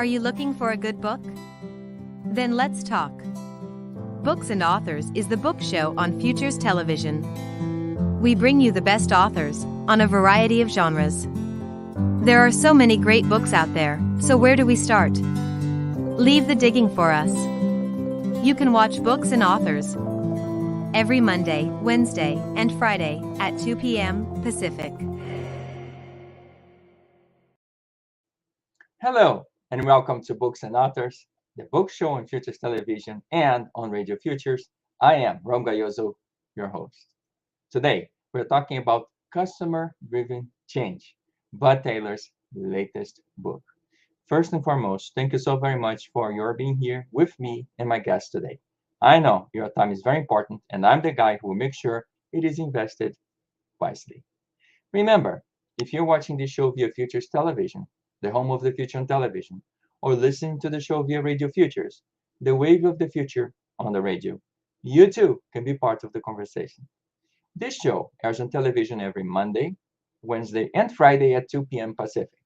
Are you looking for a good book? Then let's talk. Books and Authors is the book show on Futures Television. We bring you the best authors on a variety of genres. There are so many great books out there, so where do we start? Leave the digging for us. You can watch Books and Authors every Monday, Wednesday, and Friday at 2 p.m. Pacific. Hello, and welcome to Books and Authors, the book show on Futures Television and on Radio Futures. I am Rom Gayoso, your host. Today, we're talking about customer-driven change, Bud Taylor's latest book. First and foremost, thank you so very much for your being here with me and my guest today. I know your time is very important, and I'm the guy who will make sure it is invested wisely. Remember, if you're watching this show via Futures Television, the home of the future on television, or listening to the show via Radio Futures, the wave of the future on the radio, you too can be part of the conversation. This show airs on television every Monday, Wednesday, and Friday at 2 p.m. Pacific.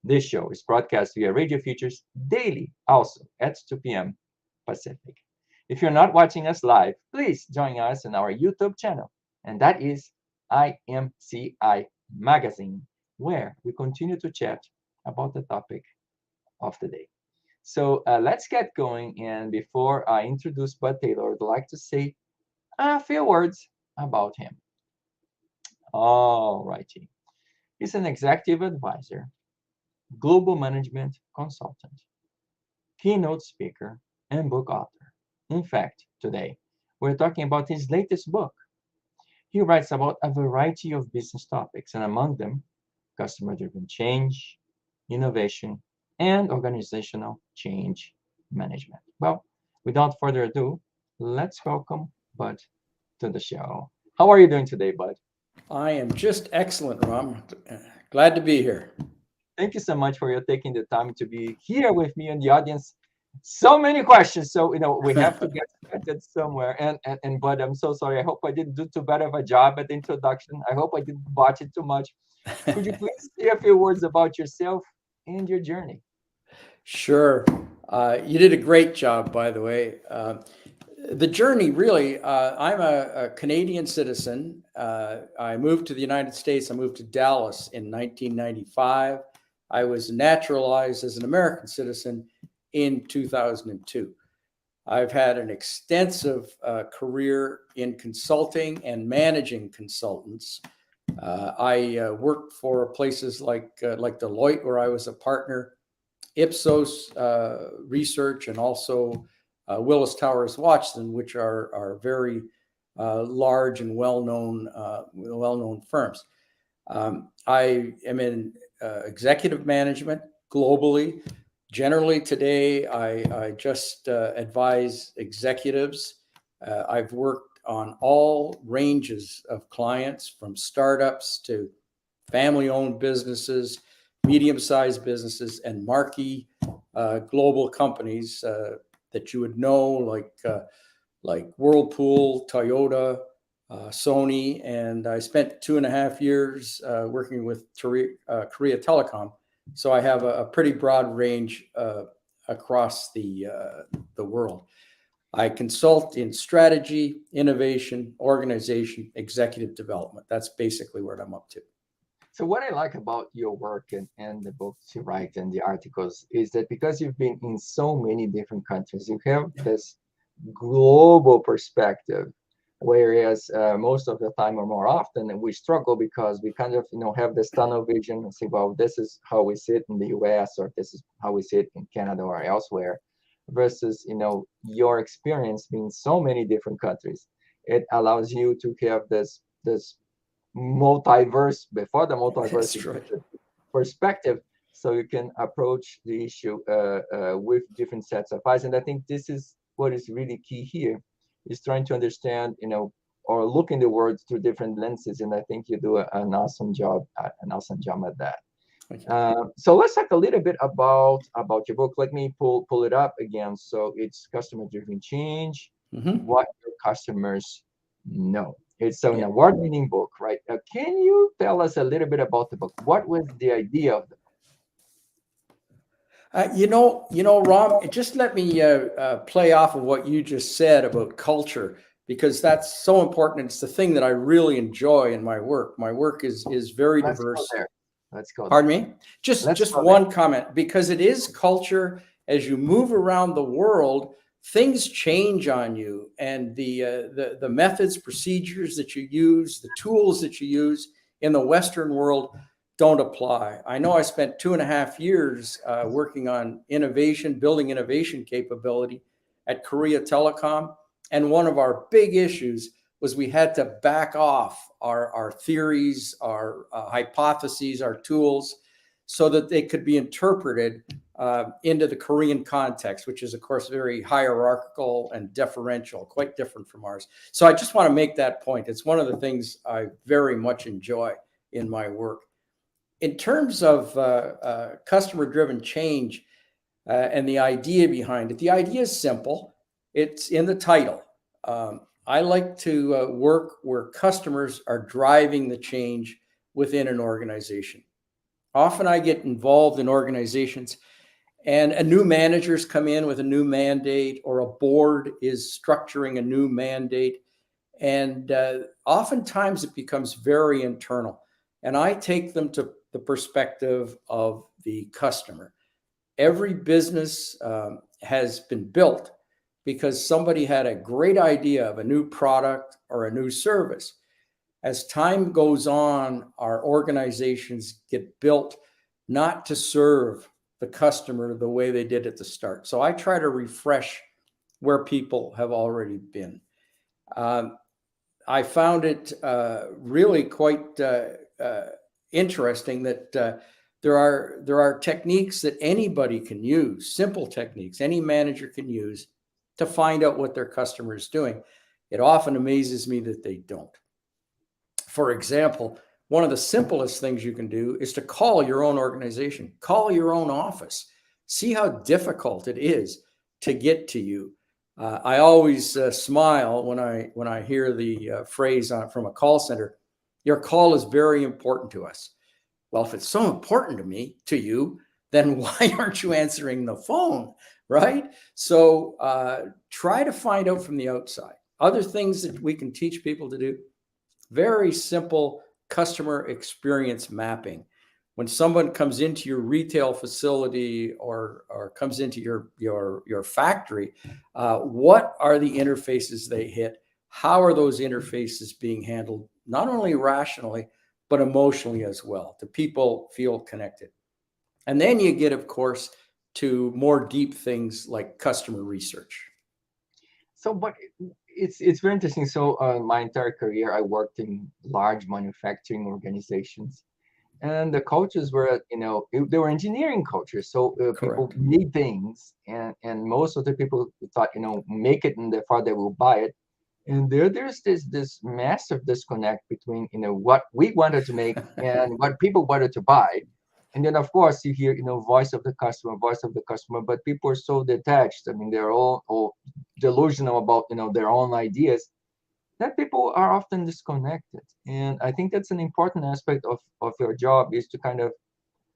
This show is broadcast via Radio Futures daily, also at 2 p.m. Pacific. If you're not watching us live, please join us on our YouTube channel, and that is IMCI Magazine, where we continue to chat about the topic of the day. So let's get going. And before I introduce Bud Taylor, I'd like to say a few words about him. All righty. He's an executive advisor, global management consultant, keynote speaker, and book author. In fact, today we're talking about his latest book. He writes about a variety of business topics, and among them, customer-driven change, innovation, and organizational change management. Well, without further ado, let's welcome Bud to the show. How are you doing today, Bud? I am just excellent, Rom. Glad to be here. Thank you so much for your taking the time to be here with me and the audience. So many questions, so we have to get started somewhere. And Bud, I'm so sorry. I hope I didn't do too bad of a job at the introduction. I hope I didn't botch it too much. Could you please say a few words about yourself and your journey? Sure. You did a great job, by the way. The journey, really, I'm a Canadian citizen. I moved to the United States. I moved to Dallas in 1995. I was naturalized as an American citizen in 2002. I've had an extensive career in consulting and managing consultants. I worked for places like Deloitte, where I was a partner, Ipsos Research, and also Willis Towers Watson, which are very large and well-known firms. I am in executive management globally. Generally today, I just advise executives. I've worked on all ranges of clients, from startups to family-owned businesses, medium-sized businesses, and marquee global companies that you would know, like Whirlpool, Toyota, Sony. And I spent 2.5 years working with Korea Telecom. So I have a pretty broad range across the world. I consult in strategy, innovation, organization, executive development. That's basically what I'm up to. So what I like about your work and the books you write and the articles is that because you've been in so many different countries, you have this global perspective. Whereas most of the time or more often we struggle because we kind of have this tunnel vision and say, well, this is how we sit in the US, or this is how we sit in Canada or elsewhere, versus your experience being so many different countries. It allows you to have this multiverse before the multiverse Right. perspective, so you can approach the issue with different sets of eyes. And I think this is what is really key here, is trying to understand, or look in the world through different lenses. And I think you do an awesome job at that. So let's talk a little bit about your book. Let me pull it up again. So it's Customer-Driven Change, What Your Customers Know. It's an award-winning book, right? Can you tell us a little bit about the book? What was the idea of the book? Rom, just let me play off of what you just said about culture, because that's so important. It's the thing that I really enjoy in my work. My work is very Let's go diverse. there. Let's go Pardon there. me? Just Let's just go there. one comment, because it is culture. As you move around the world, things change on you, and the methods, procedures that you use, the tools that you use in the Western world don't apply. I know I spent 2.5 years working on innovation, building innovation capability at Korea Telecom, and one of our big issues was we had to back off our theories, our hypotheses, our tools, so that they could be interpreted into the Korean context, which is, of course, very hierarchical and deferential, quite different from ours. So I just want to make that point. It's one of the things I very much enjoy in my work. In terms of customer-driven change and the idea behind it, the idea is simple. It's in the title. I like to work where customers are driving the change within an organization. Often I get involved in organizations and a new manager's come in with a new mandate, or a board is structuring a new mandate. And oftentimes it becomes very internal. And I take them to the perspective of the customer. Every business has been built because somebody had a great idea of a new product or a new service. As time goes on, our organizations get built not to serve the customer the way they did at the start. So I try to refresh where people have already been. I found it really quite interesting that there are techniques that anybody can use, simple techniques any manager can use to find out what their customer is doing. It often amazes me that they don't. For example, one of the simplest things you can do is to call your own organization, call your own office, see how difficult it is to get to you. I always smile when I hear the phrase from a call center, "Your call is very important to us." Well, if it's so important to you, then why aren't you answering the phone, right? So try to find out from the outside. Other things that we can teach people to do, very simple customer experience mapping. When someone comes into your retail facility or comes into your factory, what are the interfaces they hit? How are those interfaces being handled, not only rationally, but emotionally as well? Do people feel connected? And then you get, of course, to more deep things like customer research. So, but it's very interesting. So, my entire career, I worked in large manufacturing organizations, and the cultures were, they were engineering cultures. So people Correct. need things, and most of the people thought, make it, and therefore they will buy it. And there's this massive disconnect between what we wanted to make and what people wanted to buy. And then of course you hear voice of the customer, but people are so detached. I mean, they're all delusional about their own ideas, that people are often disconnected. And I think that's an important aspect of your job, is to kind of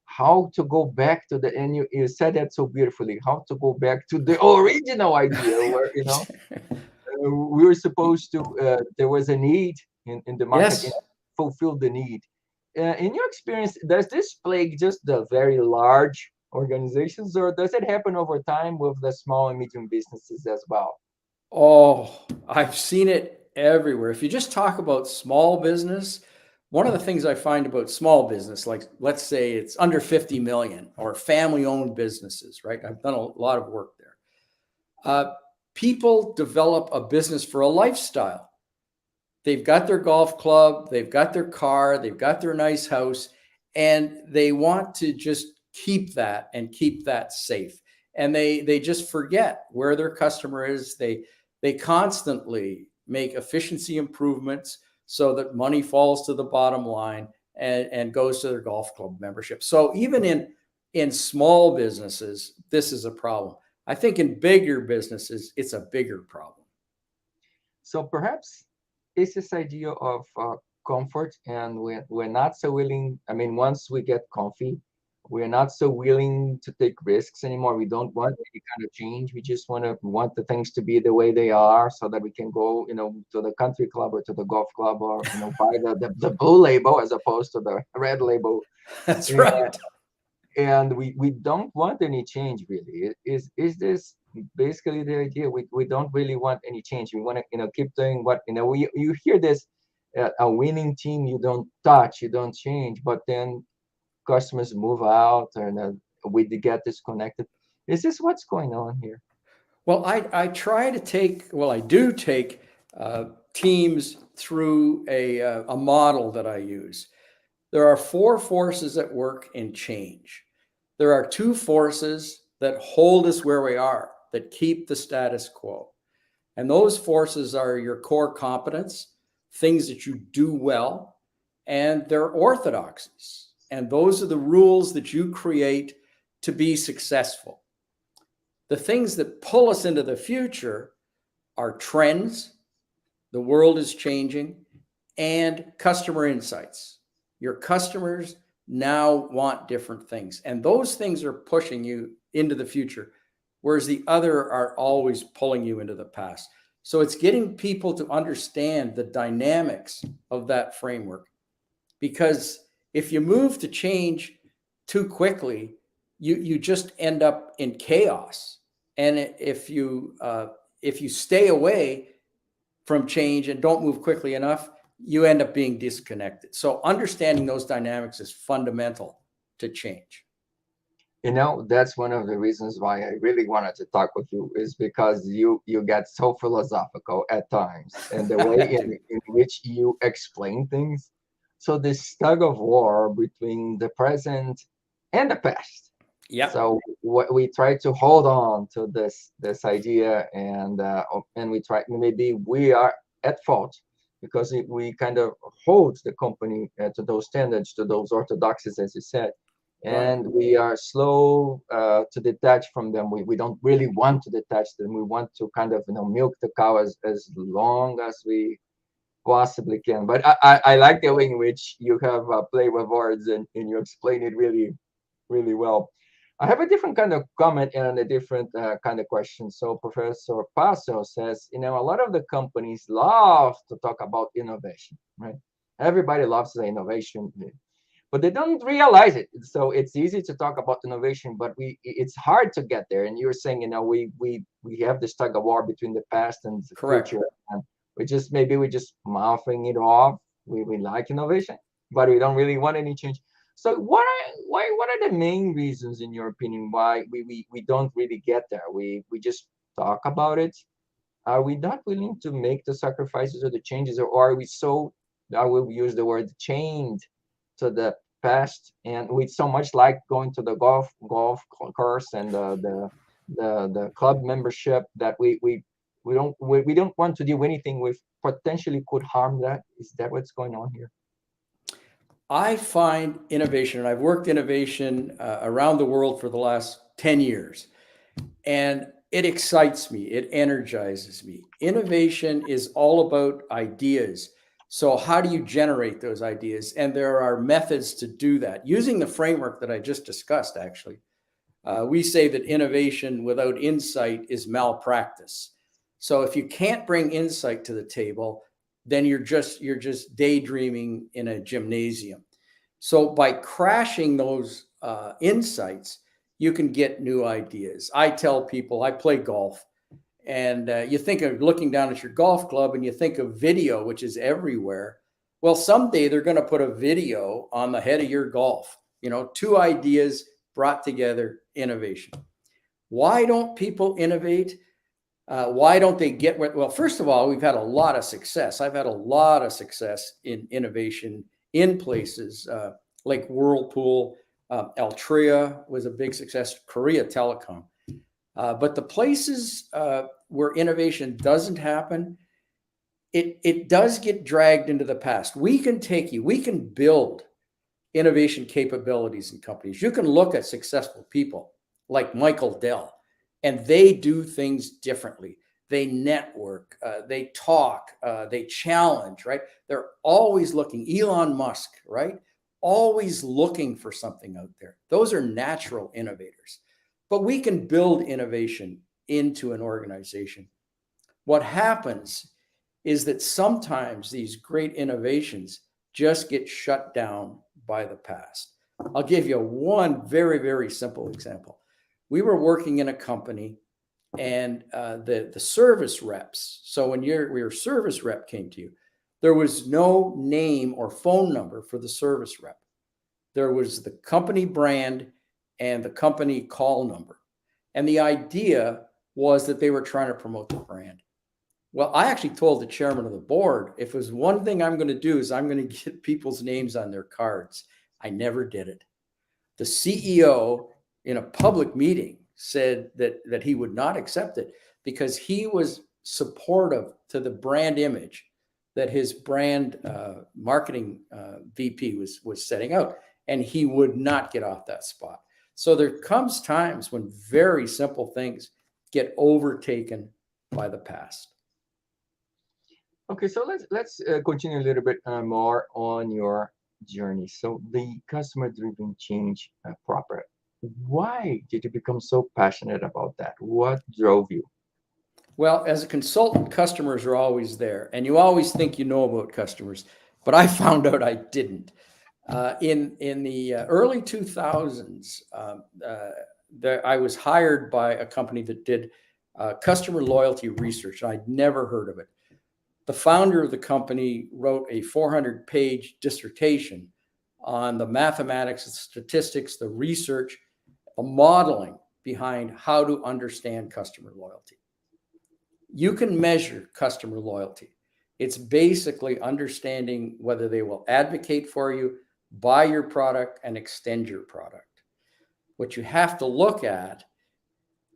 how to go back to the, and you said that so beautifully, how to go back to the original idea where we were supposed to there was a need in the market, and Yes. fulfill the need. In your experience, does this plague just the very large organizations, or does it happen over time with the small and medium businesses as well? Oh, I've seen it everywhere. If you just talk about small business, one of the things I find about small business, like let's say it's under 50 million, or family owned businesses, right? I've done a lot of work there. People develop a business for a lifestyle. They've got their golf club, they've got their car, they've got their nice house, and they want to just keep that and keep that safe. And they just forget where their customer is. They constantly make efficiency improvements so that money falls to the bottom line and goes to their golf club membership. So even in small businesses, this is a problem. I think in bigger businesses, it's a bigger problem. So perhaps it's this idea of comfort, and we're not so willing. I mean, once we get comfy, We're not so willing to take risks anymore. We don't want any kind of change. We just want the things to be the way they are, so that we can go, to the country club or to the golf club, or buy the blue label as opposed to the red label. That's And, right. and we don't want any change really. Is this basically the idea? We don't really want any change. We want to keep doing what you hear this. A winning team, you don't touch, you don't change, but then customers move out, and we get disconnected. Is this what's going on here? Well, I do take teams through a model that I use. There are four forces at work in change. There are two forces that hold us where we are, that keep the status quo. And those forces are your core competence, things that you do well, and their orthodoxies. And those are the rules that you create to be successful. The things that pull us into the future are trends, the world is changing, and customer insights. Your customers now want different things, and those things are pushing you into the future, whereas the other are always pulling you into the past. So it's getting people to understand the dynamics of that framework, because if you move to change too quickly, you just end up in chaos. And if you stay away from change and don't move quickly enough, you end up being disconnected. So understanding those dynamics is fundamental to change. That's one of the reasons why I really wanted to talk with you, is because you get so philosophical at times, and the way in which you explain things. So this tug of war between the present and the past. Yeah. So what we try to hold on to this idea, and we try, maybe we are at fault because we kind of hold the company to those standards, to those orthodoxies, as you said, and we are slow to detach from them. We don't really want to detach them. We want to kind of milk the cow as long as we possibly can. But I like the way in which you have played with words, and you explain it really, really well. I have a different kind of comment and a different kind of question. So Professor Passo says, a lot of the companies love to talk about innovation, right? Everybody loves the innovation, but they don't realize it. So it's easy to talk about innovation, but it's hard to get there. And you're saying, we have this tug of war between the past and the future, and we're just mouthing it off. We like innovation, but we don't really want any change. So what are the main reasons, in your opinion, why we don't really get there? We just talk about it. Are we not willing to make the sacrifices or the changes, or are we so, I will use the word, chained to the past, and we so much like going to the golf course and the club membership, that we don't want to do anything with potentially could harm that? Is that what's going on here? I find innovation, and I've worked innovation around the world for the last 10 years, and it excites me. It energizes me. Innovation is all about ideas. So how do you generate those ideas? And there are methods to do that using the framework that I just discussed. Actually, we say that innovation without insight is malpractice. So if you can't bring insight to the table, then you're just daydreaming in a gymnasium. So by crashing those insights, you can get new ideas. I tell people I play golf, and you think of looking down at your golf club and you think of video, which is everywhere. Well, someday they're going to put a video on the head of your golf. Two ideas brought together, innovation. Why don't people innovate? Why don't they get where? Well, first of all, we've had a lot of success. I've had a lot of success in innovation in places like Whirlpool. Altria was a big success, Korea Telecom. But the places where innovation doesn't happen, it does get dragged into the past. We can build innovation capabilities in companies. You can look at successful people like Michael Dell, and they do things differently. They network, they talk, they challenge, right? They're always looking. Elon Musk, right? always looking for something out there. Those are natural innovators. But we can build innovation into an organization. What happens is that sometimes these great innovations just get shut down by the past. I'll give you one very, very simple example. We were working in a company, and the service reps. So when your service rep came to you, there was no name or phone number for the service rep. There was the company brand and the company call number. And the idea was that they were trying to promote the brand. Well, I actually told the chairman of the board, if there's one thing I'm going to do is I'm going to get people's names on their cards. I never did it. The CEO in a public meeting said that he would not accept it because he was supportive to the brand image that his brand marketing VP was setting out, and he would not get off that spot. So there comes times when very simple things get overtaken by the past. Okay, so let's continue a little bit more on your journey. So the customer-driven change proper. Why did you become so passionate about that? What drove you? Well, as a consultant, customers are always there, and you always think you know about customers, but I found out I didn't. In the early 2000s, I was hired by a company that did customer loyalty research. I'd never heard of it. The founder of the company wrote a 400-page dissertation on the mathematics, the statistics, the research, the modeling behind how to understand customer loyalty. You can measure customer loyalty. It's basically understanding whether they will advocate for you, buy your product, and extend your product. What you have to look at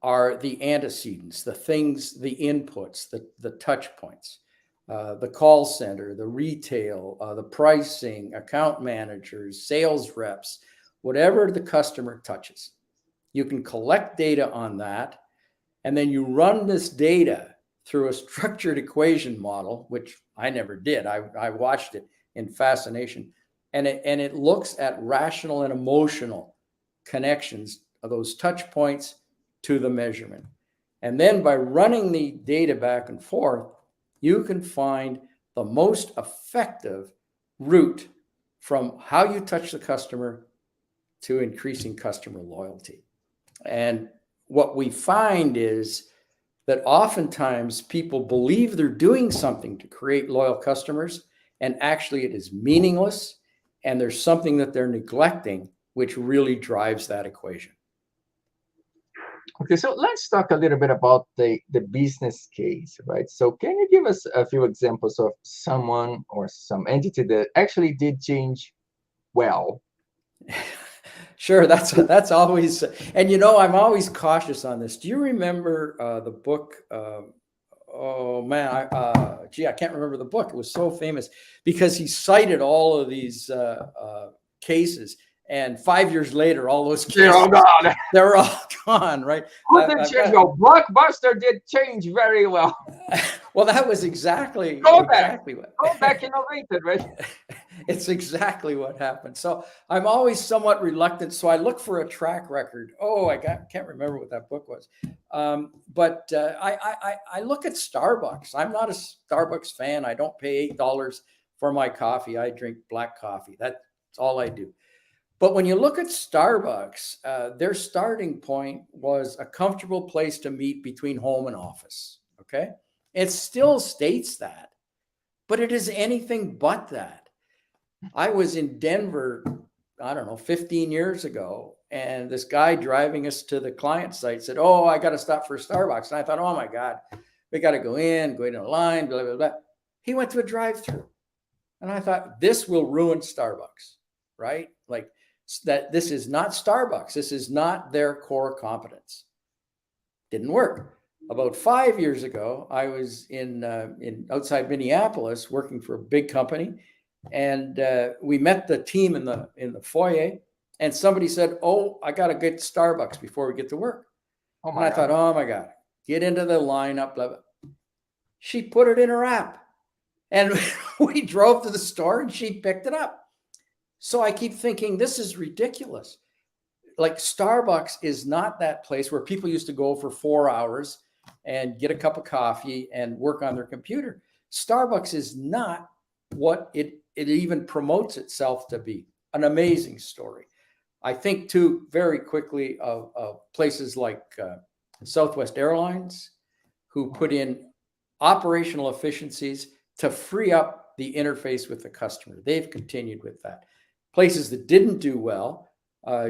are the antecedents, the things, the inputs, the touch points, the call center, the retail, the pricing, account managers, sales reps, whatever the customer touches. You can collect data on that, and then you run this data through a structured equation model, which I never did. I watched it in fascination. And it looks at rational and emotional connections of those touch points to the measurement. And then by running the data back and forth, you can find the most effective route from how you touch the customer to increasing customer loyalty. And what we find is that oftentimes people believe they're doing something to create loyal customers, and actually it is meaningless, and there's something that they're neglecting, which really drives that equation. Okay, so let's talk a little bit about the business case, right? So can you give us a few examples of someone or some entity that actually did change well? Sure, that's always, and I'm always cautious on this. Do you remember the book? Oh man, I can't remember the book. It was so famous because he cited all of these cases, and 5 years later, all those cases, they're all gone, right? Who did change well? Blockbuster did change very well. Well, that was exactly what innovated, right? It's exactly what happened. So I'm always somewhat reluctant. So I look for a track record. Oh, can't remember what that book was. But I look at Starbucks. I'm not a Starbucks fan. I don't pay $8 for my coffee. I drink black coffee. That's all I do. But when you look at Starbucks, their starting point was a comfortable place to meet between home and office. Okay. It still states that, but it is anything but that. I was in Denver, 15 years ago, and this guy driving us to the client site said, "Oh, I got to stop for a Starbucks." And I thought, "Oh my God, we got to go in a line, blah, blah, blah." He went to a drive-through, and I thought, this will ruin Starbucks, right? Like that, this is not Starbucks. This is not their core competence. Didn't work. About 5 years ago, I was in outside Minneapolis working for a big company. And we met the team in the foyer, and somebody said, "Oh, I got to get Starbucks before we get to work." And I thought, "Oh my God, get into the lineup." Blah, blah. She put it in her app, and we drove to the store, and she picked it up. So I keep thinking, this is ridiculous. Like Starbucks is not that place where people used to go for 4 hours and get a cup of coffee and work on their computer. Starbucks is not what it even promotes itself to be. An amazing story. I think too, very quickly, of places like Southwest Airlines, who put in operational efficiencies to free up the interface with the customer. They've continued with that. Places that didn't do well,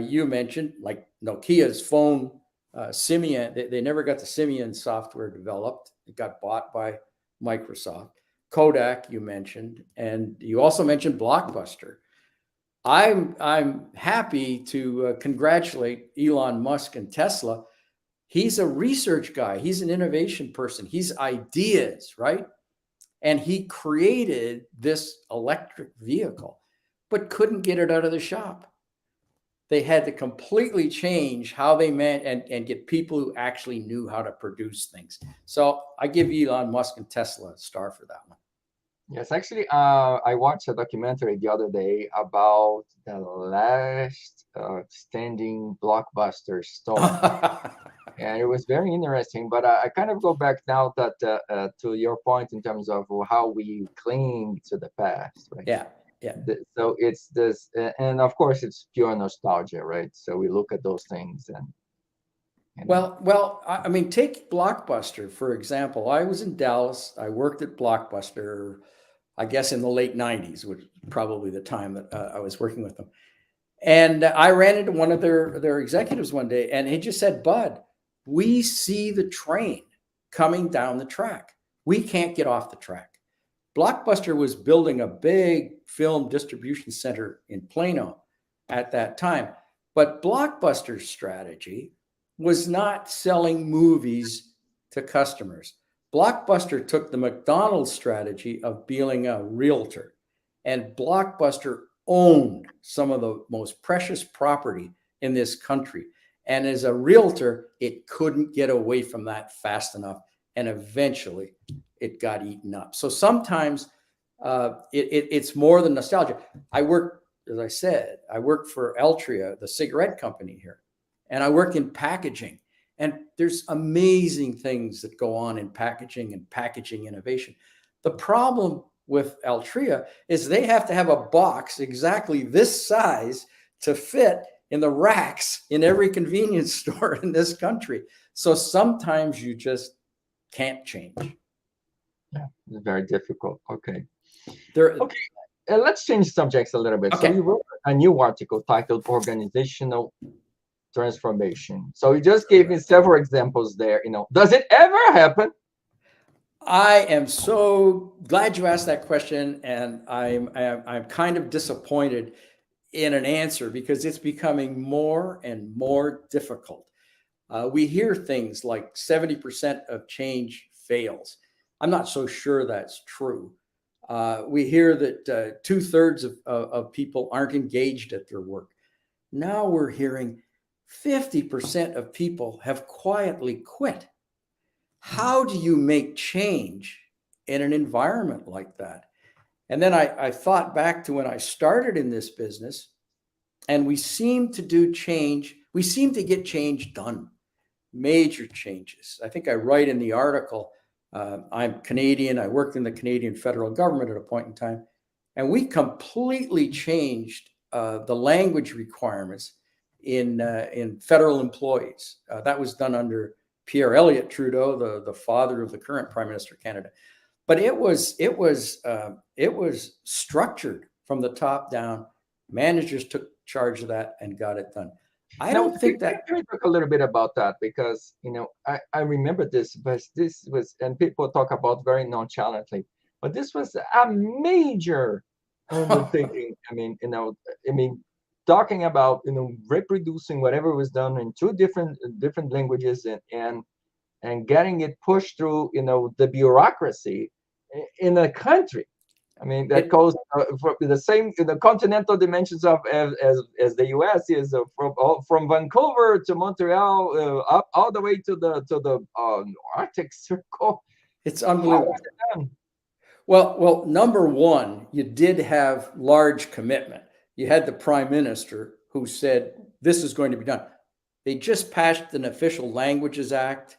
you mentioned, like Nokia's phone, Symbian. They never got the Symbian software developed. It got bought by Microsoft. Kodak, you mentioned, and you also mentioned Blockbuster. I'm happy to congratulate Elon Musk and Tesla. He's a research guy. He's an innovation person. He's ideas, right? And he created this electric vehicle, but couldn't get it out of the shop. They had to completely change how they meant and get people who actually knew how to produce things. So I give Elon Musk and Tesla a star for that one. Yes, actually, I watched a documentary the other day about the last standing Blockbuster store. And it was very interesting, but I kind of go back now that to your point in terms of how we cling to the past, right? Yeah. So it's this, and of course it's pure nostalgia, right? So we look at those things and Well, I mean, take Blockbuster, for example. I was in Dallas. I worked at Blockbuster, I guess in the late 90s, which is probably the time that I was working with them. And I ran into one of their executives one day, and he just said, "Bud, we see the train coming down the track. We can't get off the track." Blockbuster was building a big film distribution center in Plano at that time. But Blockbuster's strategy was not selling movies to customers. Blockbuster took the McDonald's strategy of being a realtor, and Blockbuster owned some of the most precious property in this country. And as a realtor, it couldn't get away from that fast enough. And eventually it got eaten up. So sometimes it's more than nostalgia. I worked, as I said, I worked for Altria, the cigarette company here, and I work in packaging. And there's amazing things that go on in packaging and packaging innovation. The problem with Altria is they have to have a box exactly this size to fit in the racks in every convenience store in this country. So sometimes you just can't change. Yeah, it's very difficult. Okay. Okay. Let's change subjects a little bit. Okay. So you wrote a new article titled Organizational Transformation. So you just gave me several examples there. Does it ever happen? I am so glad you asked that question, and I'm kind of disappointed in an answer because it's becoming more and more difficult. We hear things like 70% of change fails. I'm not so sure that's true. We hear that 2/3 of people aren't engaged at their work. Now we're hearing 50% of people have quietly quit. How do you make change in an environment like that? And then I thought back to when I started in this business, and we seem to do change. We seem to get change done, major changes. I think I write in the article, I'm Canadian. I worked in the Canadian federal government at a point in time, and we completely changed the language requirements in federal employees. That was done under Pierre Elliott Trudeau, the father of the current Prime Minister of Canada. But it was structured from the top down. Managers took charge of that and got it done. I don't think that. Can we talk a little bit about that? Because I remember this, but this was, and people talk about very nonchalantly, but this was a major undertaking. I mean, talking about reproducing whatever was done in two different languages and getting it pushed through the bureaucracy in a country. I mean, that goes for the same the continental dimensions of as the U.S. is from Vancouver to Montreal up all the way to the Arctic Circle. It's unbelievable. Well, number one, you did have large commitment. you had the prime minister who said, this is going to be done. They just passed an Official Languages Act.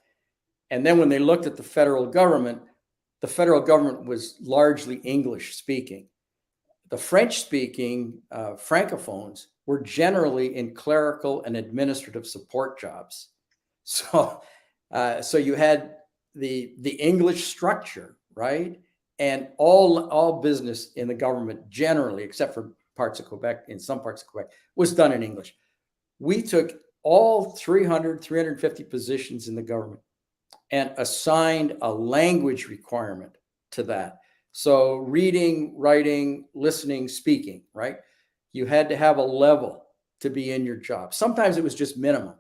And then when they looked at the federal government was largely English speaking. The French speaking francophones were generally in clerical and administrative support jobs. So you had the English structure, right? And all business in the government generally, except for parts of Quebec, in some parts of Quebec, was done in English. We took all 350 positions in the government and assigned a language requirement to that. So reading, writing, listening, speaking, right? You had to have a level to be in your job. Sometimes it was just minimum.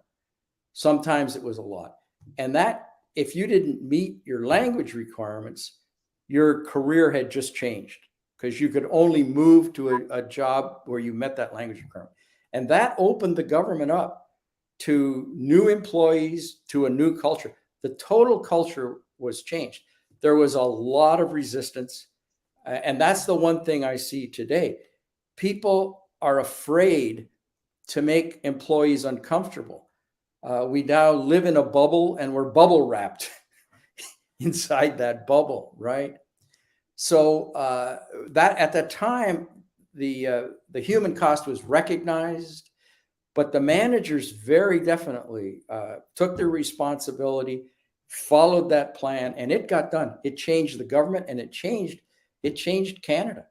Sometimes it was a lot. And that, if you didn't meet your language requirements, your career had just changed, because you could only move to a job where you met that language requirement. And that opened the government up to new employees, to a new culture. The total culture was changed. There was a lot of resistance. And that's the one thing I see today. People are afraid to make employees uncomfortable. We now live in a bubble, and we're bubble wrapped inside that bubble, right? So that at that time, the human cost was recognized, but the managers very definitely took their responsibility, followed that plan, and it got done. It changed the government, and it changed Canada.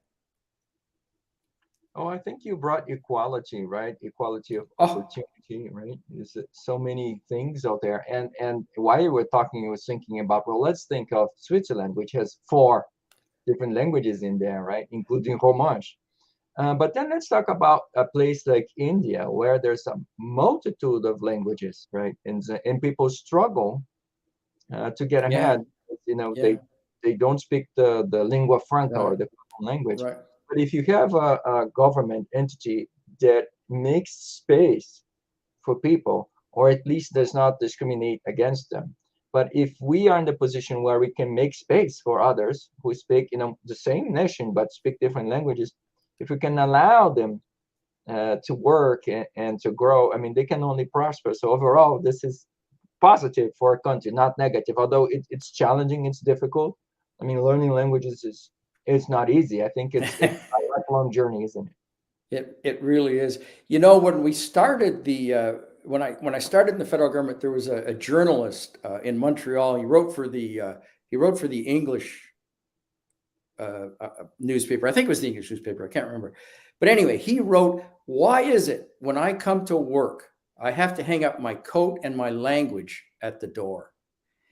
Oh, I think you brought equality, right? Equality of opportunity, right? There's so many things out there. And while you were talking, I was thinking about, well, let's think of Switzerland, which has 4 different languages in there, right? Including Romansh. But then let's talk about a place like India, where there's a multitude of languages, right? And people struggle to get ahead. They don't speak the lingua franca, or the language. Right. But if you have a government entity that makes space for people, or at least does not discriminate against them, but if we are in the position where we can make space for others who speak, the same nation but speak different languages, if we can allow them to work and to grow, I mean, they can only prosper. So overall, this is positive for a country, not negative. Although it's challenging, it's difficult. I mean, learning languages is not easy. I think it's a lifelong journey, isn't it? It really is. When we started when I started in the federal government, there was a journalist in Montreal. He wrote for the English newspaper. I think it was the English newspaper. I can't remember. But anyway, he wrote, "Why is it when I come to work, I have to hang up my coat and my language at the door?"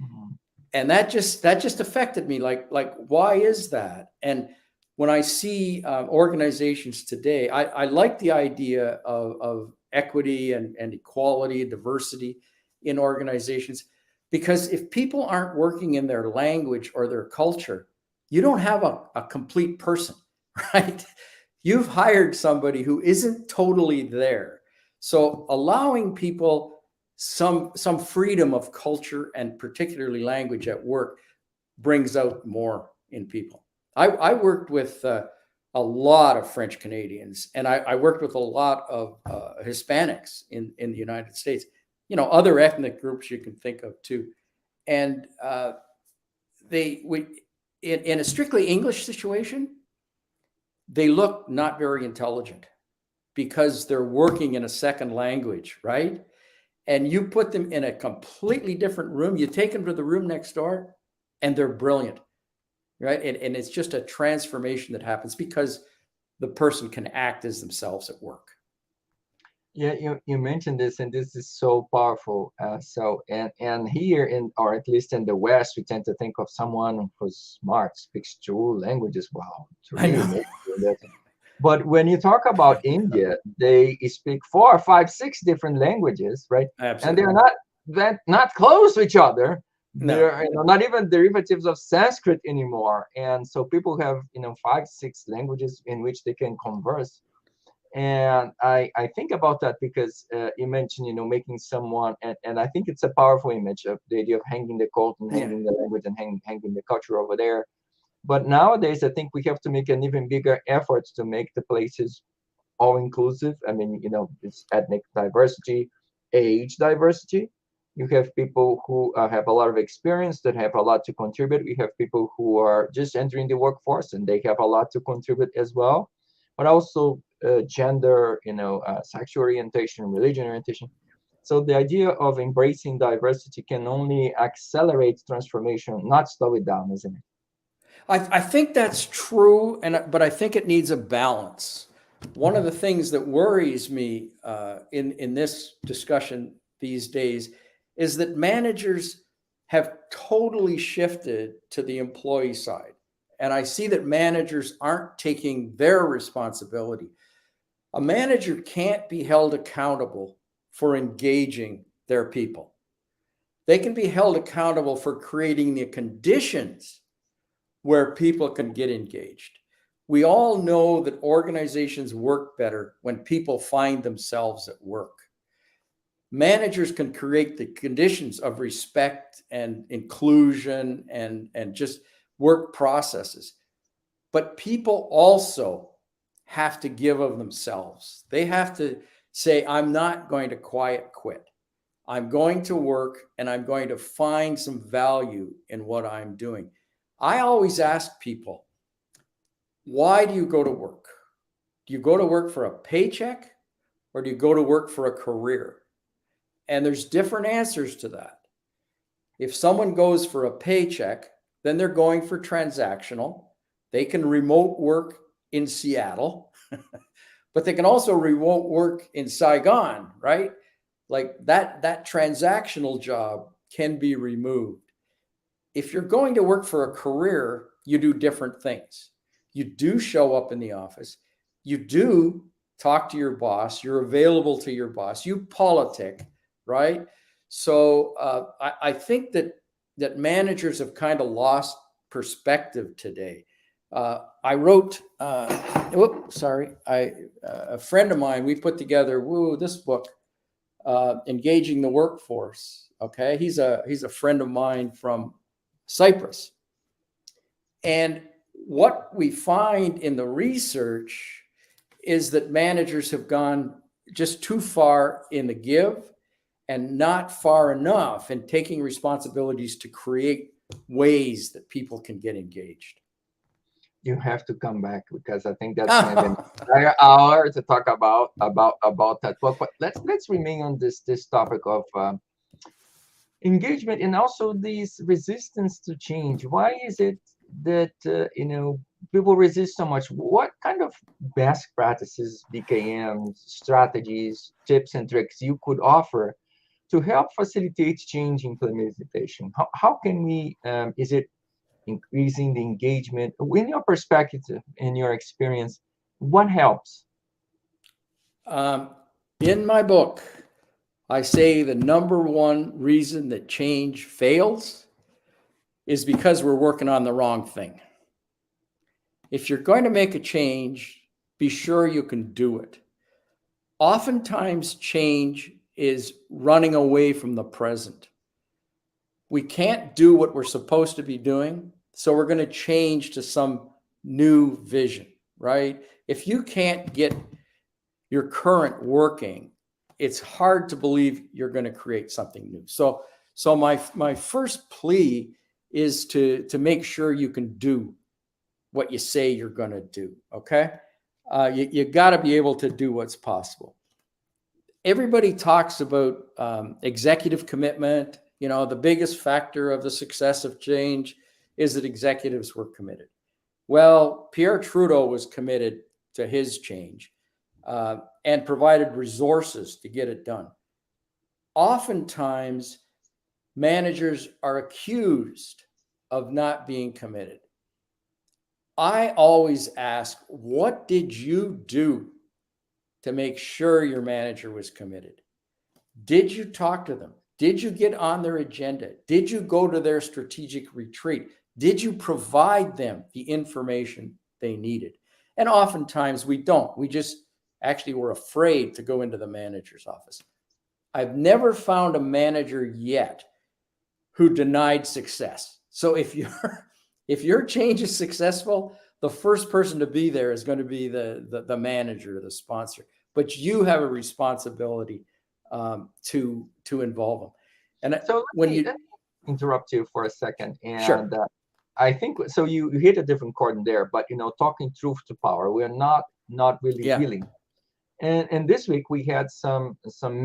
Mm-hmm. And that just affected me. Like, why is that? And when I see organizations today, I like the idea of equity and equality, diversity in organizations, because if people aren't working in their language or their culture, you don't have a complete person, right? You've hired somebody who isn't totally there. So allowing people some freedom of culture, and particularly language at work, brings out more in people. I worked with a lot of French Canadians, and I worked with a lot of Hispanics in the United States, other ethnic groups you can think of too. And in a strictly English situation, they look not very intelligent because they're working in a second language, right? And you put them in a completely different room. You take them to the room next door, and they're brilliant, right? And it's just a transformation that happens because the person can act as themselves at work. Yeah, you mentioned this, and this is so powerful. And here or at least in the West, we tend to think of someone who's smart, speaks 2 languages. Wow, I know. But when you talk about India, they speak 4, 5, 6 different languages, right? Absolutely. And they're not close to each other. No. They're not even derivatives of Sanskrit anymore. And so people have 5, 6 languages in which they can converse. And I think about that because you mentioned making someone, and I think it's a powerful image of the idea of hanging the coat and hanging the language and hanging the culture over there. But nowadays, I think we have to make an even bigger effort to make the places all inclusive. I mean, it's ethnic diversity, age diversity. You have people who have a lot of experience that have a lot to contribute. We have people who are just entering the workforce and they have a lot to contribute as well. But also gender, sexual orientation, religion orientation. So the idea of embracing diversity can only accelerate transformation, not slow it down, isn't it? I think that's true, but I think it needs a balance. One of the things that worries me in this discussion these days is that managers have totally shifted to the employee side. And I see that managers aren't taking their responsibility. A manager can't be held accountable for engaging their people. They can be held accountable for creating the conditions where people can get engaged. We all know that organizations work better when people find themselves at work. Managers can create the conditions of respect and inclusion and just work processes. But people also have to give of themselves. They have to say, I'm not going to quiet quit. I'm going to work and I'm going to find some value in what I'm doing. I always ask people, why do you go to work? Do you go to work for a paycheck or do you go to work for a career? And there's different answers to that. If someone goes for a paycheck, then they're going for transactional. They can remote work in Seattle, but they can also remote work in Saigon, right? Like that transactional job can be removed. If you're going to work for a career, you do different things. You do show up in the office. You do talk to your boss. You're available to your boss. You politic, right? So I think that managers have kind of lost perspective today. I wrote, a friend of mine, we put together, this book, Engaging the Workforce. Okay. He's a friend of mine from Cyprus. And what we find in the research is that managers have gone just too far in the give and not far enough in taking responsibilities to create ways that people can get engaged. You have to come back because I think that's going to be an entire hour to talk about that book. But let's remain on this topic of engagement and also this resistance to change. Why is it that people resist so much? What kind of best practices, BKMs, strategies, tips and tricks you could offer to help facilitate change implementation? How can we, is it increasing the engagement? In your perspective, in your experience, what helps? In my book, I say the number one reason that change fails is because we're working on the wrong thing. If you're going to make a change, be sure you can do it. Oftentimes, change is running away from the present. We can't do what we're supposed to be doing, so we're going to change to some new vision, right? If you can't get your current working, it's hard to believe you're going to create something new. So my first plea is to make sure you can do what you say you're going to do, okay? You got to be able to do what's possible. Everybody talks about executive commitment. The biggest factor of the success of change is that executives were committed. Well, Pierre Trudeau was committed to his change and provided resources to get it done. Oftentimes, managers are accused of not being committed. I always ask, what did you do to make sure your manager was committed? Did you talk to them? Did you get on their agenda? Did you go to their strategic retreat? Did you provide them the information they needed? And oftentimes we don't. We just actually were afraid to go into the manager's office. I've never found a manager yet who denied success. So if your change is successful, the first person to be there is going to be the manager, the sponsor. But you have a responsibility to involve them. And So when let me interrupt you for a second. Sure. And I think so. You hit a different chord in there, but talking truth to power, we're not really Yeah. willing. And this week we had some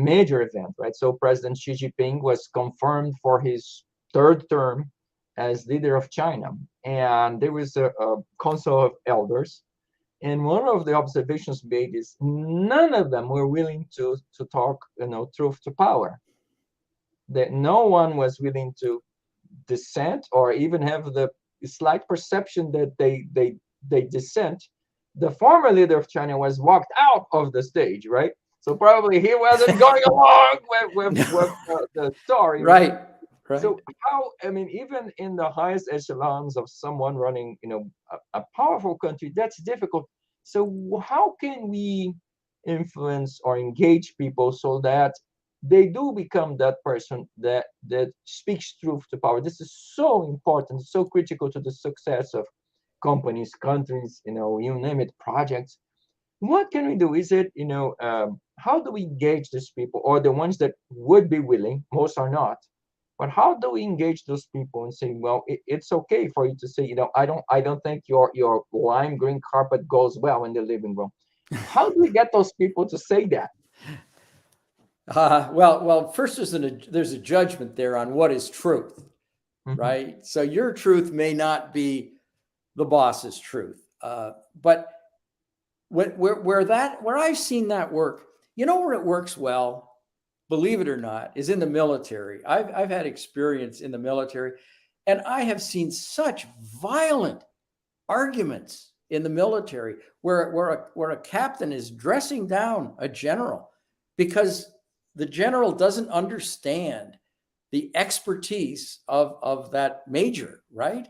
major event, right? So President Xi Jinping was confirmed for his third term as leader of China, and there was a council of elders. And one of the observations made is none of them were willing to talk, truth to power. That no one was willing to dissent or even have the slight perception that they dissent. The former leader of China was walked out of the stage, right? So probably he wasn't going along with the story, right? Right. So how, I mean, even in the highest echelons of someone running, a powerful country, that's difficult. So how can we influence or engage people so that they do become that person that speaks truth to power? This is so important, so critical to the success of companies, countries, you name it, projects. What can we do? Is it, how do we engage these people, or the ones that would be willing? Most are not. But how do we engage those people and say, well, it's okay for you to say, I don't think your lime green carpet goes well in the living room. How do we get those people to say that? Well, first there's a judgment there on what is truth, right? So your truth may not be the boss's truth, but where I've seen that work, where it works well, believe it or not, is in the military. I've had experience in the military, and I have seen such violent arguments in the military where a captain is dressing down a general because the general doesn't understand the expertise of that major, right?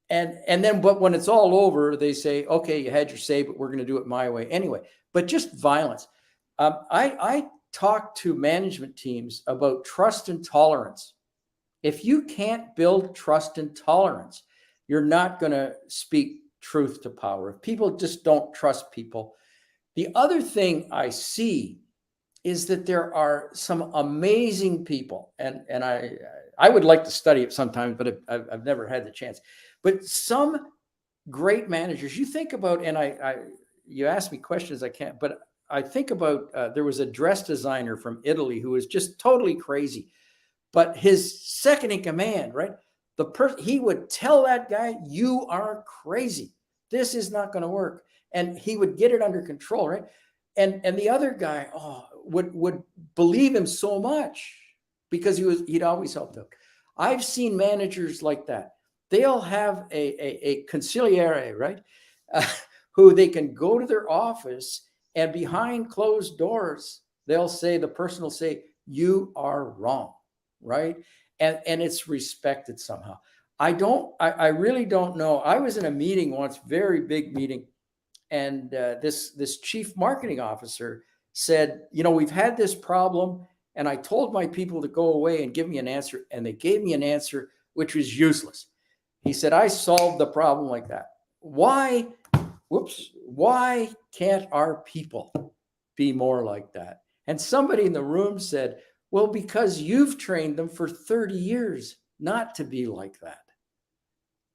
And then, but when it's all over, they say, okay, you had your say, but we're going to do it my way anyway. But just violence. I talk to management teams about trust and tolerance. If you can't build trust and tolerance, you're not going to speak truth to power. If people just don't trust people. The other thing I see is that there are some amazing people, and I would like to study it sometimes, but I've never had the chance. But some great managers, you think about, and you ask me questions, I can't, but I think about, there was a dress designer from Italy who was just totally crazy, but his second in command, right? He would tell that guy, you are crazy. This is not going to work. And he would get it under control, right? And the other guy would believe him so much because he'd always helped out. I've seen managers like that. They'll have a consigliere, right? Who they can go to their office, and behind closed doors, the person will say, you are wrong, right? And it's respected somehow. I really don't know. I was in a meeting once, very big meeting, and this chief marketing officer said, we've had this problem, and I told my people to go away and give me an answer, and they gave me an answer which was useless. He said, I solved the problem like that. Why can't our people be more like that? And somebody in the room said, well, because you've trained them for 30 years not to be like that,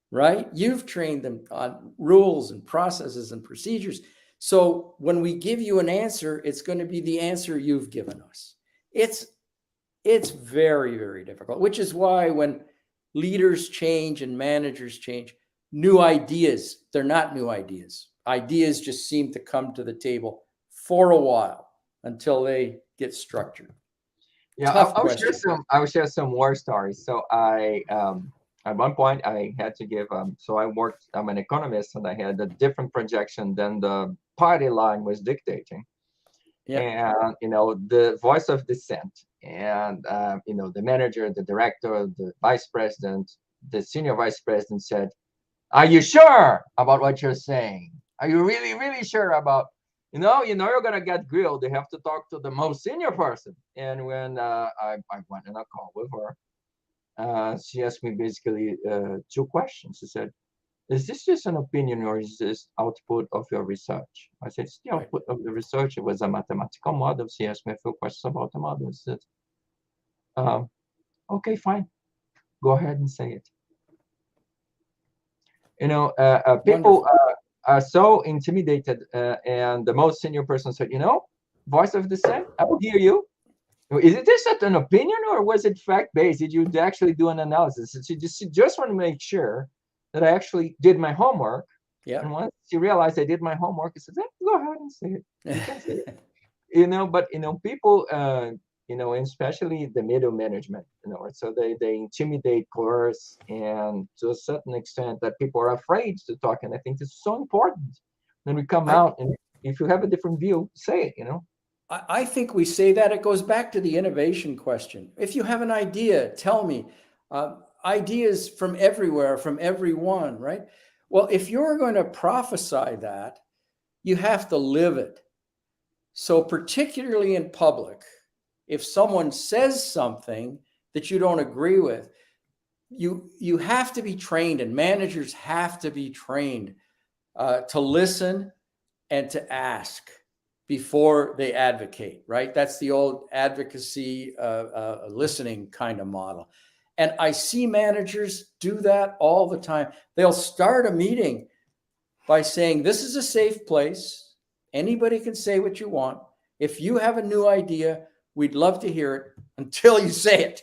right? You've trained them on rules and processes and procedures. So when we give you an answer, it's going to be the answer you've given us. It's very, very difficult, which is why when leaders change and managers change, new ideas, they're not new ideas. Ideas just seem to come to the table for a while until they get structured. Yeah, I'll share some war stories. So at one point I had to give, I'm an economist, and I had a different projection than the party line was dictating. Yeah. And, the voice of dissent, and, the manager, the director, the vice president, the senior vice president said, are you sure about what you're saying? Are you really, really sure about, you're going to get grilled. You have to talk to the most senior person. And when I went on a call with her, she asked me basically two questions. She said, is this just an opinion or is this output of your research? I said, it's the Right. output of the research. It was a mathematical model. She asked me a few questions about the model. I said, okay, fine. Go ahead and say it. People Wonderful. are so intimidated, and the most senior person said, voice of dissent, I will hear you. Is it just an opinion or was it fact-based? Did you actually do an analysis? And she just want to make sure that I actually did my homework. Yeah. And once she realized I did my homework, she said, go ahead and say it. You can say it. But people, especially the middle management, so they intimidate, coerce, and to a certain extent that people are afraid to talk. And I think it's so important. Then we come out, and if you have a different view, say it, I think we say that. It goes back to the innovation question. If you have an idea, tell me. Ideas from everywhere, from everyone, right? Well, if you're going to prophesy that, you have to live it. So particularly in public, if someone says something that you don't agree with, you have to be trained, and managers have to be trained to listen and to ask before they advocate, right? That's the old advocacy, listening kind of model. And I see managers do that all the time. They'll start a meeting by saying, this is a safe place. Anybody can say what you want. If you have a new idea, we'd love to hear it until you say it,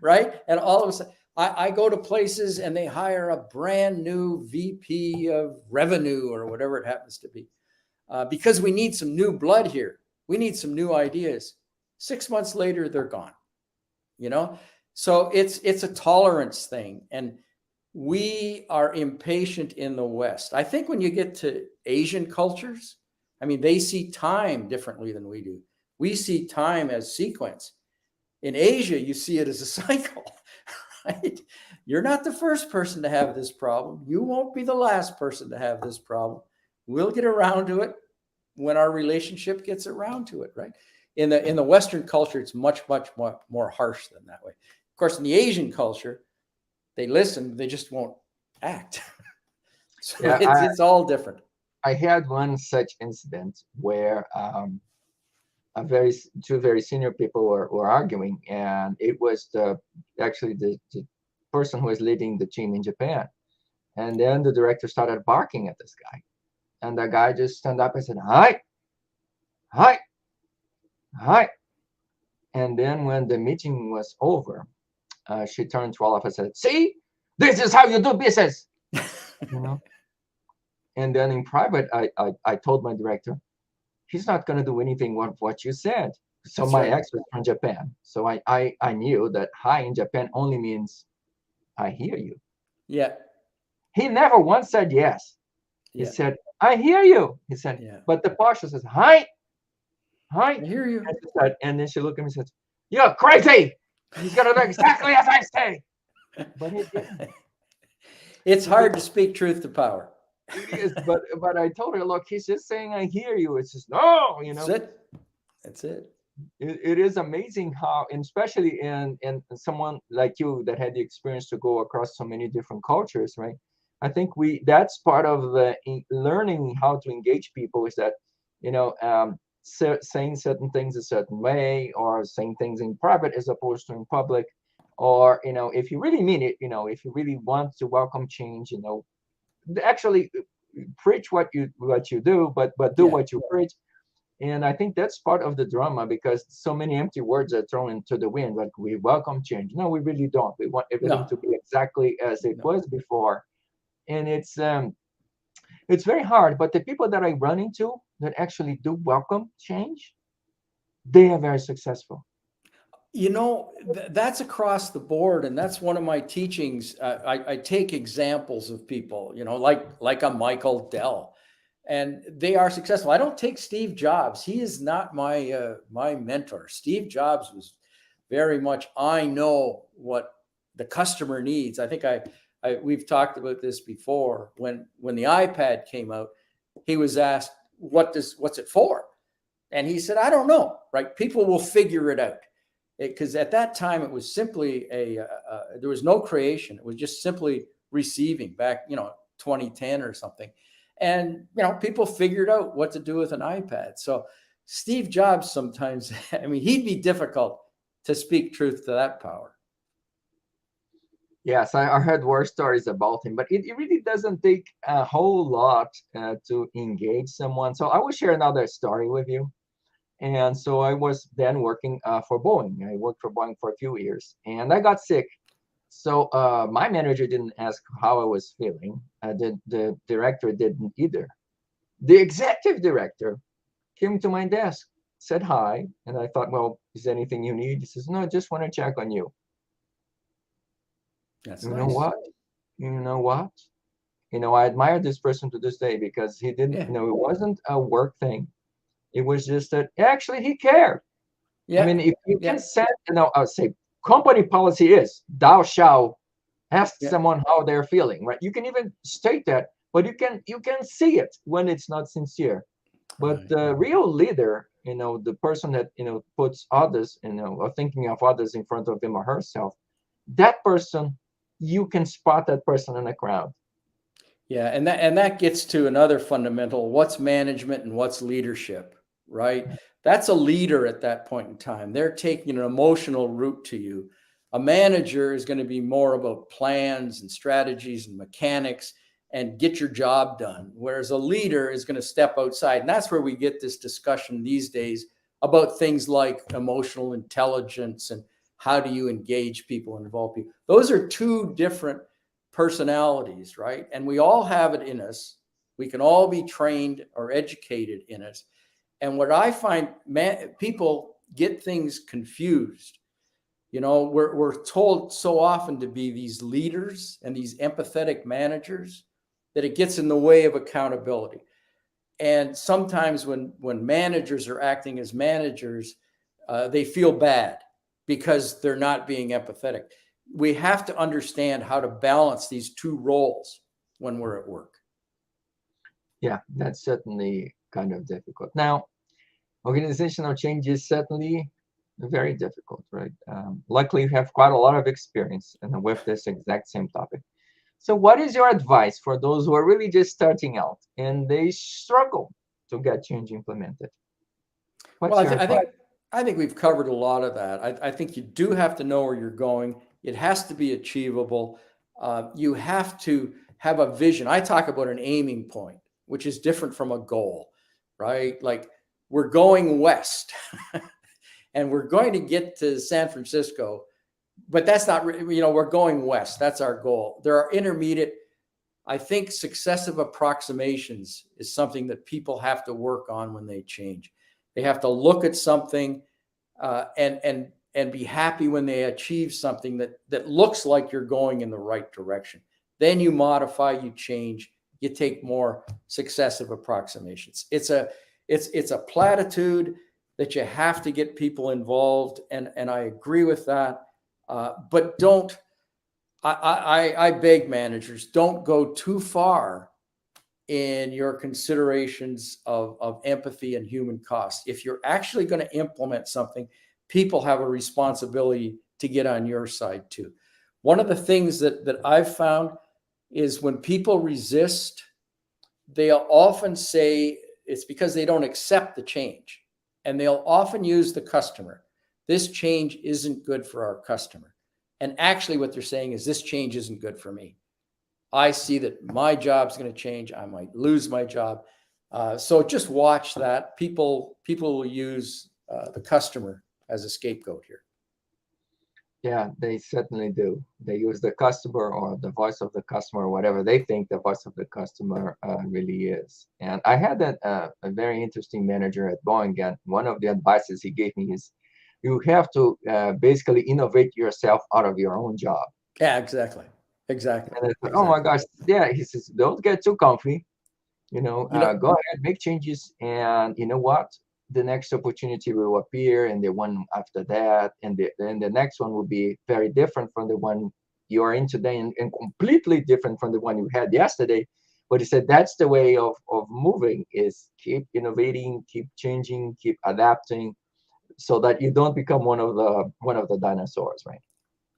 right? And all of a sudden, I go to places and they hire a brand new VP of revenue or whatever it happens to be. Because we need some new blood here. We need some new ideas. 6 months later, they're gone, So it's a tolerance thing. And we are impatient in the West. I think when you get to Asian cultures, they see time differently than we do. We see time as sequence. In Asia, you see it as a cycle, right? You're not the first person to have this problem. You won't be the last person to have this problem. We'll get around to it when our relationship gets around to it, right? In the Western culture, it's much more harsh than that way. Of course, in the Asian culture, they listen, they just won't act. So yeah, it's all different. I had one such incident where two very senior people were arguing, and it was the person who was leading the team in Japan. And then the director started barking at this guy. And the guy just stood up and said, hi. And then when the meeting was over, she turned to all of us and said, see, this is how you do business. And then in private, I told my director, he's not going to do anything with what you said. So that's my ex was from Japan. So I knew that hi in Japan only means I hear you. Yeah. He never once said yes. He said, I hear you. He said, but the Pasha says, hi. I hear you. And then she looked at me and said, you're crazy. He's going to do exactly as I say. But he didn't. It's hard to speak truth to power. It is, but I told her, look, he's just saying I hear you. It's just no, That's it. It is amazing how, and especially in someone like you that had the experience to go across so many different cultures, right? I think that's part of the learning how to engage people is that, saying certain things a certain way or saying things in private as opposed to in public, or, if you really mean it, if you really want to welcome change, actually preach what you do, but do what you preach. And I think that's part of the drama, because so many empty words are thrown into the wind. Like, we welcome change. No, we really don't. We want everything to be exactly as it was before. And it's very hard. But the people that I run into that actually do welcome change, they are very successful. That's across the board. And that's one of my teachings. I take examples of people, like a Michael Dell. And they are successful. I don't take Steve Jobs. He is not my mentor. Steve Jobs was very much, I know what the customer needs. I think we've talked about this before. When the iPad came out, he was asked, what's it for? And he said, I don't know, right? People will figure it out. Because at that time, it was simply there was no creation. It was just simply receiving back, 2010 or something. And, people figured out what to do with an iPad. So Steve Jobs sometimes, I mean, he'd be difficult to speak truth to that power. Yes, I heard war stories about him, but it really doesn't take a whole lot to engage someone. So I will share another story with you. And so I was then working for Boeing. I worked for Boeing for a few years, and I got sick. So my manager didn't ask how I was feeling. The director didn't either. The executive director came to my desk, said hi, and I thought, well, is there anything you need? He says, no, I just want to check on you. That's You nice. know what? You know what? I admire this person to this day because he didn't, Yeah. it wasn't a work thing. It was just that actually he cared. Yeah. I mean, if you Yeah. can set, I'll say company policy is thou shalt ask Yeah. someone how they're feeling, right? You can even state that, but you can see it when it's not sincere. But Right. the real leader, the person that puts others, or thinking of others in front of him or herself, that person, you can spot that person in a crowd. Yeah, and that gets to another fundamental: what's management and what's leadership, right? That's a leader at that point in time. They're taking an emotional route to you. A manager is going to be more about plans and strategies and mechanics and get your job done, whereas a leader is going to step outside. And that's where we get this discussion these days about things like emotional intelligence and how do you engage people and involve people. Those are two different personalities, right? And we all have it in us. We can all be trained or educated in us. And what I find, people get things confused. We're told so often to be these leaders and these empathetic managers that it gets in the way of accountability. And sometimes when managers are acting as managers, they feel bad because they're not being empathetic. We have to understand how to balance these two roles when we're at work. Yeah, that's certainly kind of difficult. Now, organizational change is certainly very difficult, right? Luckily, you have quite a lot of experience with this exact same topic. So what is your advice for those who are really just starting out and they struggle to get change implemented? What's your advice? I think we've covered a lot of that. I think you do have to know where you're going. It has to be achievable. You have to have a vision. I talk about an aiming point, which is different from a goal, right? Like, we're going west and we're going to get to San Francisco, but that's not, we're going west. That's our goal. There are intermediate, I think successive approximations is something that people have to work on when they change. They have to look at something and be happy when they achieve something that looks like you're going in the right direction. Then you modify, you change, you take more successive approximations. It's a platitude that you have to get people involved, and I agree with that. But don't. I beg managers, don't go too far in your considerations of empathy and human cost. If you're actually going to implement something, people have a responsibility to get on your side too. One of the things that I've found is when people resist, they'll often say it's because they don't accept the change. And they'll often use the customer. This change isn't good for our customer. And actually what they're saying is, this change isn't good for me. I see that my job's going to change. I might lose my job. So just watch that. People will use the customer as a scapegoat here. Yeah, they certainly do. They use the customer or the voice of the customer, whatever they think the voice of the customer really is. And I had a very interesting manager at Boeing, and one of the advices he gave me is, you have to basically innovate yourself out of your own job. Yeah, exactly. Exactly. And I thought, oh my gosh, yeah. He says, don't get too comfy. Go ahead, make changes, and you know what? The next opportunity will appear, and the one after that, and then the next one will be very different from the one you are in today, and completely different from the one you had yesterday. But he said that's the way of moving, is keep innovating, keep changing, keep adapting, so that you don't become one of the dinosaurs, right?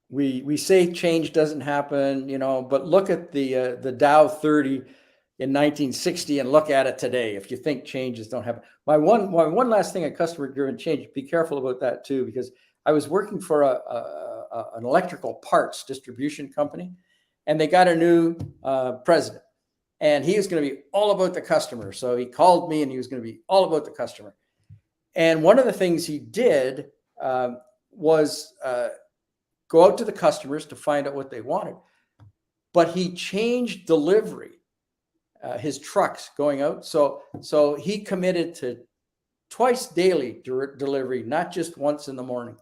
we say change doesn't happen, but look at the Dow 30 in 1960 and look at it today. If you think changes don't happen, my one last thing on customer-driven change, be careful about that too, because I was working for an electrical parts distribution company, and they got a new president, and he was going to be all about the customer. So he called me, and he was going to be all about the customer. And one of the things he did was go out to the customers to find out what they wanted. But he changed delivery, his trucks going out. So he committed to twice daily delivery, not just once in the morning.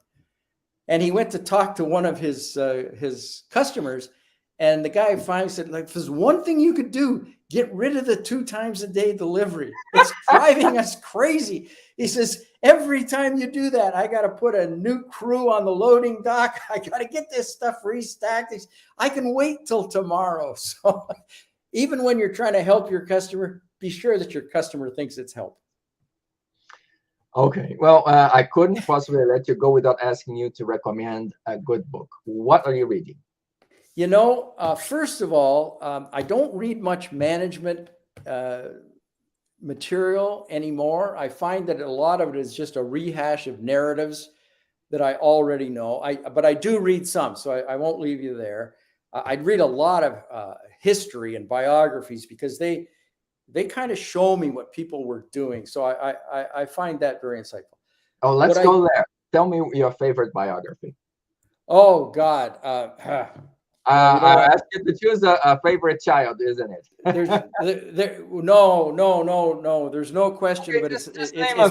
And he went to talk to one of his customers, and the guy finally said, like, if there's one thing you could do, get rid of the 2 times a day delivery. It's driving us crazy. He says, every time you do that, I got to put a new crew on the loading dock. I got to get this stuff restacked. I can wait till tomorrow. So even when you're trying to help your customer, be sure that your customer thinks it's help. Okay, well, I couldn't possibly let you go without asking you to recommend a good book. What are you reading? First of all, I don't read much management material anymore. I find that a lot of it is just a rehash of narratives that I already know. But I do read some, so I won't leave you there. I'd read a lot of history and biographies, because they kind of show me what people were doing. So I find that very insightful. Oh, let's go there. Tell me your favorite biography. Oh, God. I asked you to choose a favorite child, isn't it? No. There's no question, okay, but it's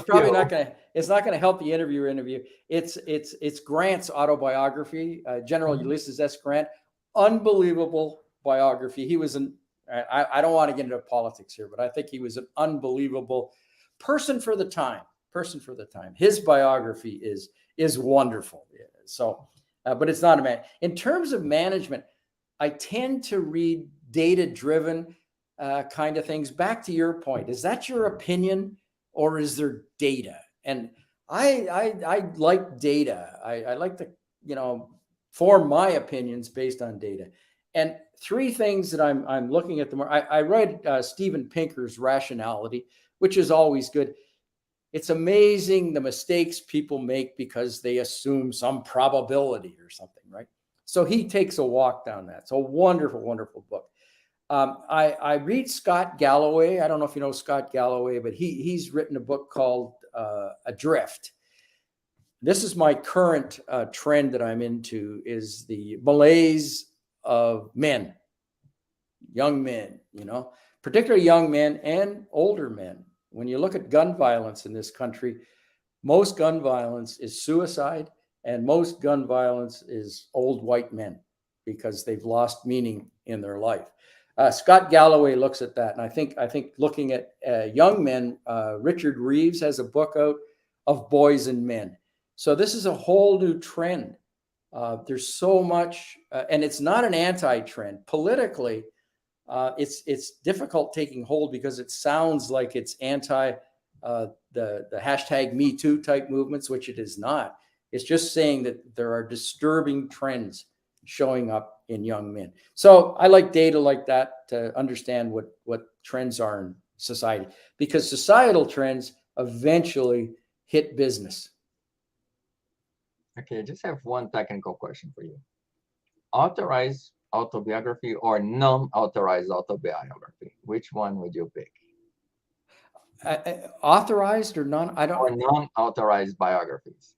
probably not going to. It's not going to help the interview. It's Grant's autobiography, General Ulysses S. Grant. Unbelievable biography. He was I don't want to get into politics here, but I think he was an unbelievable person for the time. His biography is wonderful. So. But it's not a man. In terms of management, I tend to read data-driven kind of things. Back to your point, is that your opinion, or is there data? And I like data. I like to form my opinions based on data. And 3 things that I'm looking at I read Steven Pinker's Rationality, which is always good. It's amazing the mistakes people make because they assume some probability or something, right? So he takes a walk down that. It's a wonderful, wonderful book. I read Scott Galloway. I don't know if you know Scott Galloway, but he's written a book called Adrift. This is my current trend that I'm into, is the malaise of men, young men, particularly young men and older men. When you look at gun violence in this country, most gun violence is suicide, and most gun violence is old white men, because they've lost meaning in their life. Scott Galloway looks at that, and I think looking at young men, Richard Reeves has a book out of boys and men. So this is a whole new trend. There's so much, and it's not an anti-trend politically. It's difficult taking hold, because it sounds like it's anti the hashtag Me Too type movements, which it is not. It's just saying that there are disturbing trends showing up in young men. So I like data like that to understand what trends are in society, because societal trends eventually hit business. Okay, I just have one technical question for you. Authorized autobiography or non-authorized autobiography? Which one would you pick? Authorized or non? Or non-authorized biographies.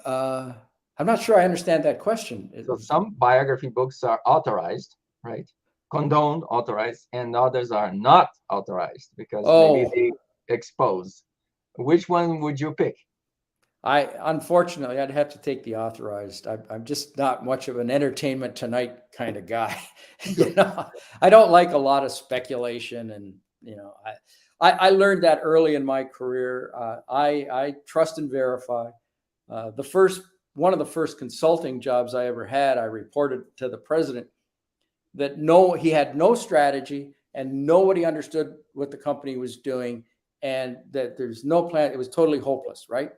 I'm not sure I understand that question. So some biography books are authorized, right? Condoned, authorized, and others are not authorized because maybe they expose. Which one would you pick? Unfortunately, I'd have to take the authorized. I'm just not much of an Entertainment Tonight kind of guy. I don't like a lot of speculation, and I learned that early in my career. I trust and verify. One of the first consulting jobs I ever had, I reported to the president that he had no strategy and nobody understood what the company was doing, and that there's no plan. It was totally hopeless, right?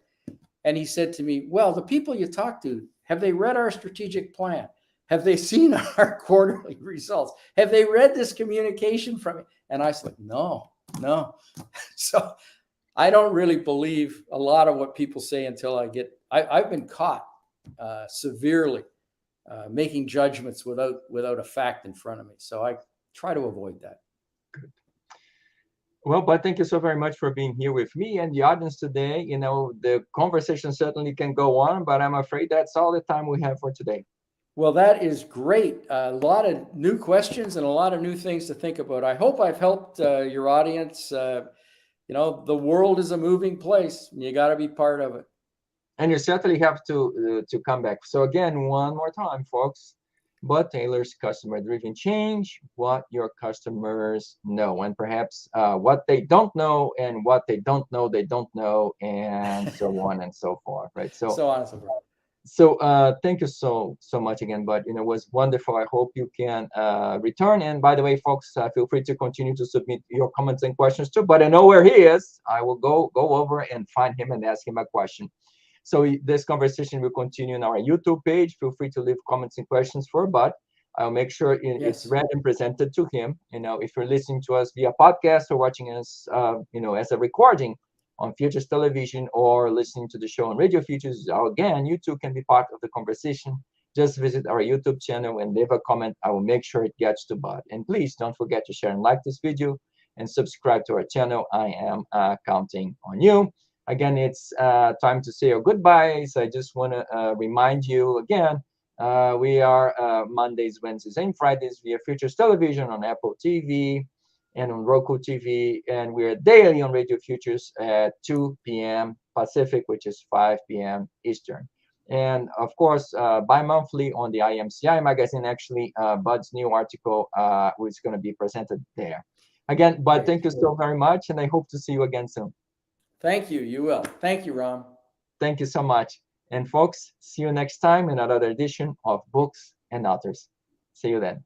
And he said to me, well, the people you talk to Have they read our strategic plan? Have they seen our quarterly results? Have they read this communication from me? And I said, no. So I don't really believe a lot of what people say until I've been caught severely making judgments without a fact in front of me. So I try to avoid that. Well, but thank you so very much for being here with me and the audience today. The conversation certainly can go on, but I'm afraid that's all the time we have for today. Well, that is great. A lot of new questions and a lot of new things to think about. I hope I've helped your audience. The world is a moving place, and you got to be part of it. And you certainly have to come back. So again, one more time, folks. Bud Taylor's Customer-Driven Change, what your customers know, and perhaps what they don't know, and what they don't know, and so on and so forth, right? So on and so forth. So thank you so much again, Bud. It was wonderful. I hope you can return. And by the way, folks, feel free to continue to submit your comments and questions too. But I know where he is. I will go over and find him and ask him a question. So this conversation will continue on our YouTube page. Feel free to leave comments and questions for Bud. I'll make sure it's read and presented to him. If you're listening to us via podcast or watching us, as a recording on Futures Television or listening to the show on Radio Futures, again, you too can be part of the conversation. Just visit our YouTube channel and leave a comment. I will make sure it gets to Bud. And please don't forget to share and like this video and subscribe to our channel. I am counting on you. Again, it's time to say our goodbyes. I just want to remind you again, we are Mondays, Wednesdays, and Fridays via Futures Television on Apple TV and on Roku TV. And we're daily on Radio Futures at 2 p.m. Pacific, which is 5 p.m. Eastern. And of course, bi-monthly on the IMCI magazine, actually, Bud's new article is going to be presented there. Again, Bud, thank you so very much, and I hope to see you again soon. Thank you. You will. Thank you, Ram. Thank you so much. And folks, see you next time in another edition of Books and Authors. See you then.